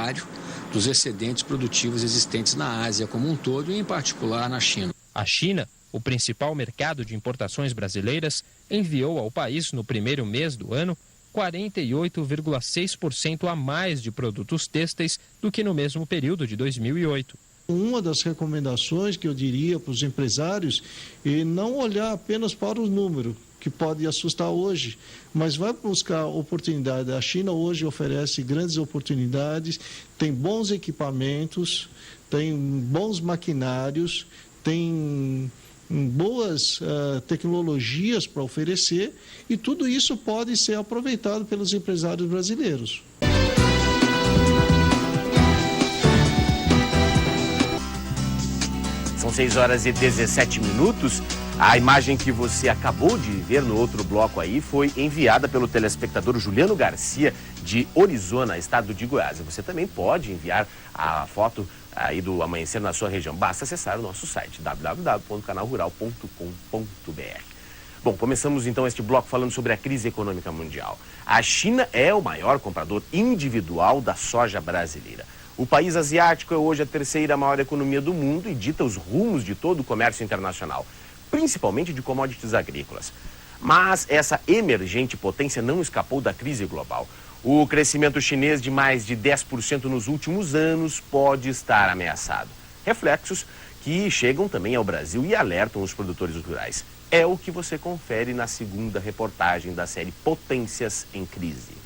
primário dos excedentes produtivos existentes na Ásia como um todo e, em particular, na China. A China, o principal mercado de importações brasileiras, enviou ao país no primeiro mês do ano 48,6% a mais de produtos têxteis do que no mesmo período de 2008. Uma das recomendações que eu diria para os empresários é não olhar apenas para o número, que pode assustar hoje, mas vai buscar oportunidade. A China hoje oferece grandes oportunidades, tem bons equipamentos, tem bons maquinários, tem boas tecnologias para oferecer e tudo isso pode ser aproveitado pelos empresários brasileiros. São 6h17. A imagem que você acabou de ver no outro bloco aí foi enviada pelo telespectador Juliano Garcia, de Orizona, estado de Goiás. Você também pode enviar a foto aí do amanhecer na sua região. Basta acessar o nosso site, www.canalrural.com.br. Bom, começamos então este bloco falando sobre a crise econômica mundial. A China é o maior comprador individual da soja brasileira. O país asiático é hoje a terceira maior economia do mundo e dita os rumos de todo o comércio internacional, principalmente de commodities agrícolas. Mas essa emergente potência não escapou da crise global. O crescimento chinês de mais de 10% nos últimos anos pode estar ameaçado. Reflexos que chegam também ao Brasil e alertam os produtores rurais. É o que você confere na segunda reportagem da série Potências em Crise.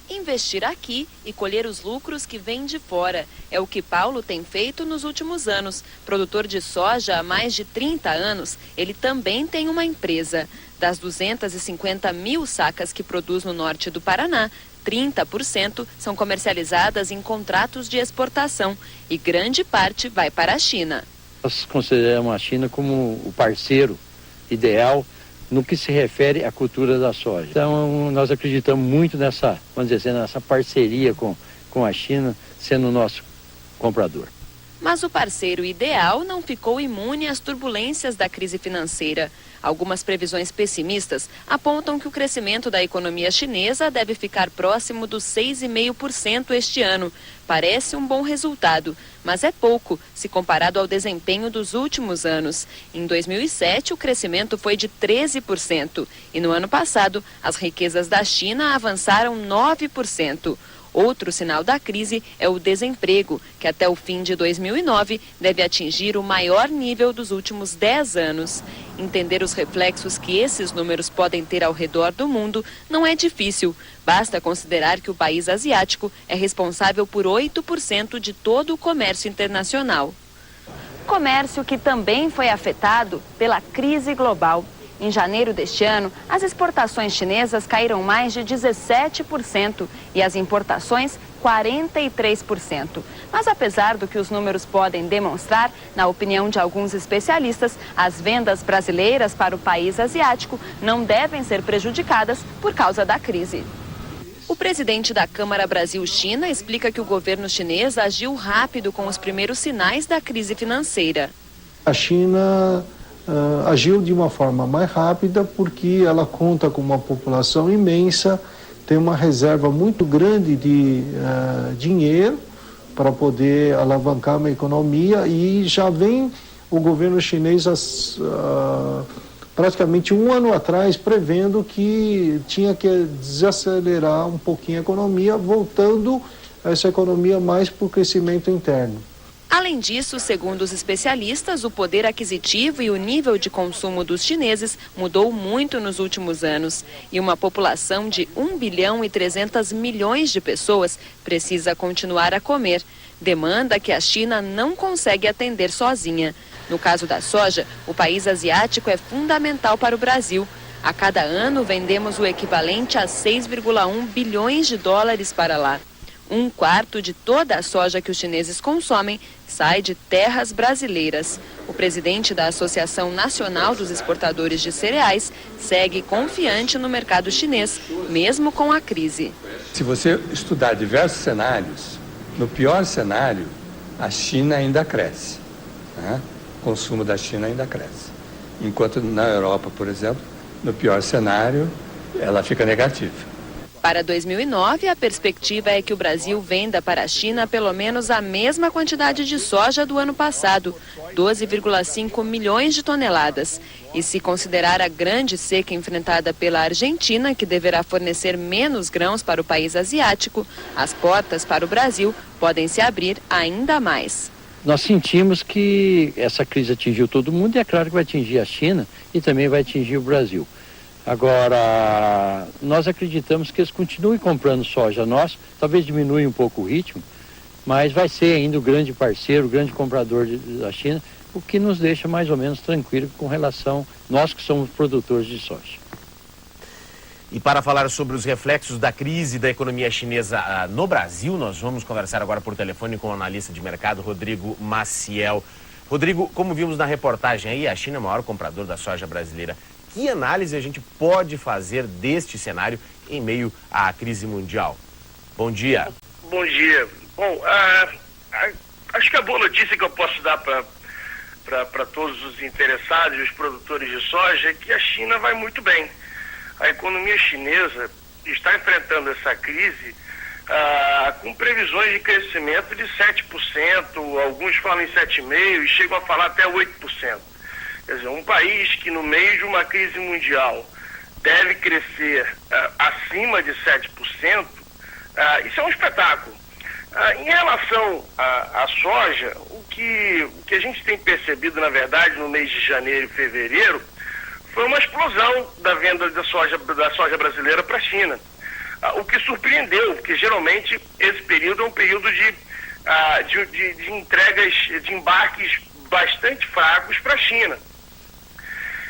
Investir aqui e colher os lucros que vêm de fora. É o que Paulo tem feito nos últimos anos. Produtor de soja há mais de 30 anos, ele também tem uma empresa. Das 250 mil sacas que produz no norte do Paraná, 30% são comercializadas em contratos de exportação e grande parte vai para a China. Nós consideramos a China como o parceiro ideal no que se refere à cultura da soja. Então, nós acreditamos muito nessa, vamos dizer, nessa parceria com a China, sendo o nosso comprador. Mas o parceiro ideal não ficou imune às turbulências da crise financeira. Algumas previsões pessimistas apontam que o crescimento da economia chinesa deve ficar próximo dos 6,5% este ano. Parece um bom resultado, mas é pouco se comparado ao desempenho dos últimos anos. Em 2007, o crescimento foi de 13% e no ano passado, as riquezas da China avançaram 9%. Outro sinal da crise é o desemprego, que até o fim de 2009 deve atingir o maior nível dos últimos 10 anos. Entender os reflexos que esses números podem ter ao redor do mundo não é difícil. Basta considerar que o país asiático é responsável por 8% de todo o comércio internacional. Comércio que também foi afetado pela crise global. Em janeiro deste ano, as exportações chinesas caíram mais de 17% e as importações 43%. Mas apesar do que os números podem demonstrar, na opinião de alguns especialistas, as vendas brasileiras para o país asiático não devem ser prejudicadas por causa da crise. O presidente da Câmara Brasil-China explica que o governo chinês agiu rápido com os primeiros sinais da crise financeira. A China agiu de uma forma mais rápida porque ela conta com uma população imensa, tem uma reserva muito grande de dinheiro para poder alavancar uma economia e já vem o governo chinês praticamente um ano atrás prevendo que tinha que desacelerar um pouquinho a economia, voltando essa economia mais para o crescimento interno. Além disso, segundo os especialistas, o poder aquisitivo e o nível de consumo dos chineses mudou muito nos últimos anos. E uma população de 1 bilhão e 300 milhões de pessoas precisa continuar a comer. Demanda que a China não consegue atender sozinha. No caso da soja, o país asiático é fundamental para o Brasil. A cada ano, vendemos o equivalente a 6,1 bilhões de dólares para lá. 1/4 de toda a soja que os chineses consomem sai de terras brasileiras. O presidente da Associação Nacional dos Exportadores de Cereais segue confiante no mercado chinês, mesmo com a crise. Se você estudar diversos cenários, no pior cenário, a China ainda cresce, né? O consumo da China ainda cresce. enquanto na Europa, por exemplo, no pior cenário, ela fica negativa. Para 2009, a perspectiva é que o Brasil venda para a China pelo menos a mesma quantidade de soja do ano passado, 12,5 milhões de toneladas. E se considerar a grande seca enfrentada pela Argentina, que deverá fornecer menos grãos para o país asiático, as portas para o Brasil podem se abrir ainda mais. Nós sentimos que essa crise atingiu todo mundo e é claro que vai atingir a China e também vai atingir o Brasil. Agora, nós acreditamos que eles continuem comprando soja nossa, talvez diminui um pouco o ritmo, mas vai ser ainda o grande parceiro, o grande comprador da China, o que nos deixa mais ou menos tranquilo com relação, nós que somos produtores de soja. E para falar sobre os reflexos da crise da economia chinesa no Brasil, nós vamos conversar agora por telefone com o analista de mercado, Rodrigo Maciel. Rodrigo, como vimos na reportagem aí, a China é o maior comprador da soja brasileira. Que análise a gente pode fazer deste cenário em meio à crise mundial? Bom dia. Bom dia. Bom, acho que a boa notícia que eu posso dar para todos os interessados, os produtores de soja, é que a China vai muito bem. A economia chinesa está enfrentando essa crise com previsões de crescimento de 7%, alguns falam em 7,5% e chegam a falar até 8%. Quer dizer, um país que no meio de uma crise mundial deve crescer acima de 7%, isso é um espetáculo. Em relação à soja, o que a gente tem percebido, na verdade, no mês de janeiro e fevereiro, foi uma explosão da venda da soja brasileira para a China. O que surpreendeu, porque geralmente esse período é um período de entregas, de embarques bastante fracos para a China.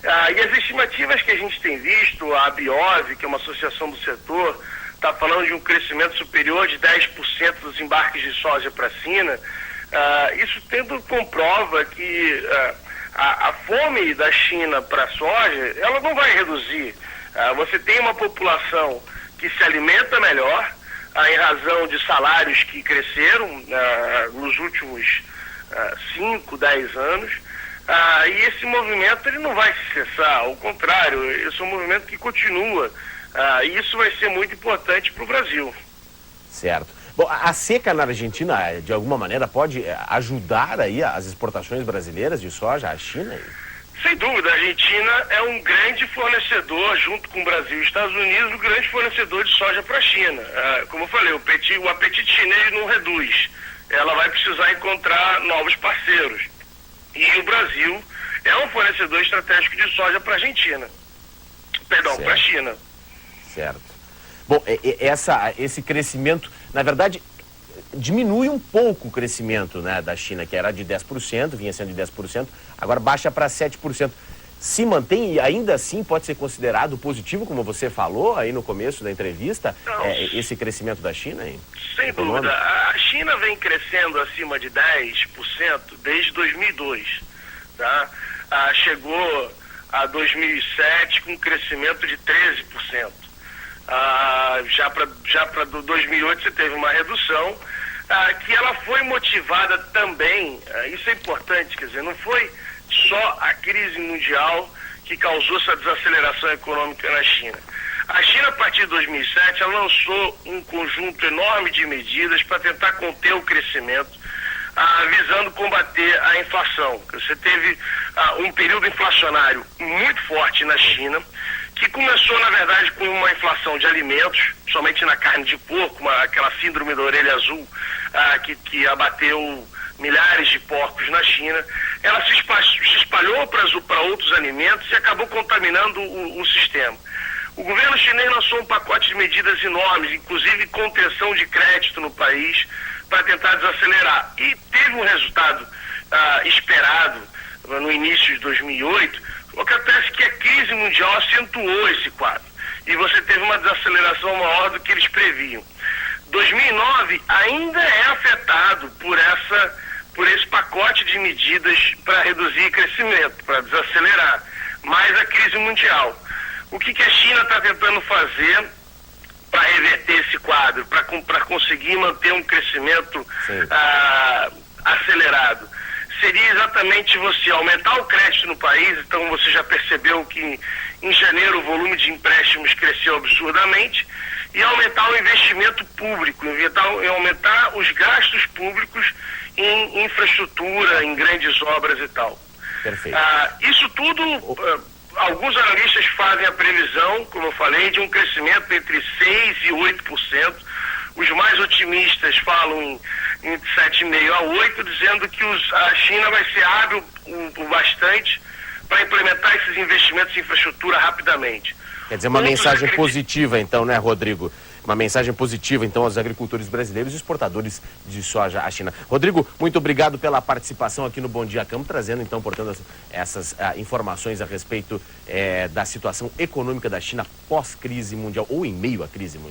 E as estimativas que a gente tem visto, a Abiov, que é uma associação do setor, está falando de um crescimento superior de 10% dos embarques de soja para a China. Isso comprova que a fome da China para a soja, ela não vai reduzir. Você tem uma população que se alimenta melhor, em razão de salários que cresceram nos últimos 5, 10 anos. E esse movimento ele não vai cessar, ao contrário, esse é um movimento que continua. E isso vai ser muito importante para o Brasil. Certo. Bom, a seca na Argentina, de alguma maneira, pode ajudar aí as exportações brasileiras de soja à China? Sem dúvida, a Argentina é um grande fornecedor, junto com o Brasil e Estados Unidos, um grande fornecedor de soja para a China. Como eu falei, o apetite chinês não reduz. Ela vai precisar encontrar novos parceiros. E o Brasil é um fornecedor estratégico de soja para a Argentina. Perdão, para a China. Certo. Bom, esse crescimento, na verdade, diminui um pouco o crescimento, né, da China, que era de 10%, vinha sendo de 10%, agora baixa para 7%. Se mantém e ainda assim pode ser considerado positivo, como você falou aí no começo da entrevista, esse crescimento da China? Hein? Sem dúvida. A China vem crescendo acima de 10% desde 2002. Tá? Chegou a 2007 com um crescimento de 13%. Já para 2008 você teve uma redução, que ela foi motivada também, isso é importante, quer dizer, não foi só a crise mundial que causou essa desaceleração econômica na China. A China, a partir de 2007, ela lançou um conjunto enorme de medidas para tentar conter o crescimento, visando combater a inflação. Você teve um período inflacionário muito forte na China, que começou, na verdade, com uma inflação de alimentos, somente na carne de porco, aquela síndrome da orelha azul, que abateu milhares de porcos na China. Ela se espalhou para outros alimentos e acabou contaminando o sistema. O governo chinês lançou um pacote de medidas enormes, inclusive contenção de crédito no país, para tentar desacelerar. E teve um resultado esperado no início de 2008. Acontece que a crise mundial acentuou esse quadro e você teve uma desaceleração maior do que eles previam. 2009 ainda é afetado por esse pacote de medidas para reduzir crescimento, para desacelerar, mais a crise mundial. O que a China está tentando fazer para reverter esse quadro, para conseguir manter um crescimento acelerado? seria exatamente você aumentar o crédito no país. Então você já percebeu que em janeiro o volume de empréstimos cresceu absurdamente, e aumentar o investimento público, aumentar os gastos públicos em infraestrutura, em grandes obras e tal. Perfeito. Isso tudo, alguns analistas fazem a previsão, como eu falei, de um crescimento entre 6% e 8%. Os mais otimistas falam em 7,5% a 8%, dizendo que a China vai ser hábil o bastante para implementar esses investimentos em infraestrutura rapidamente. Quer dizer, uma mensagem positiva, então, né, Rodrigo? Uma mensagem positiva, então, aos agricultores brasileiros e exportadores de soja à China. Rodrigo, muito obrigado pela participação aqui no Bom Dia Campo, trazendo, então, portanto, essas informações a respeito da situação econômica da China pós-crise mundial, ou em meio à crise mundial.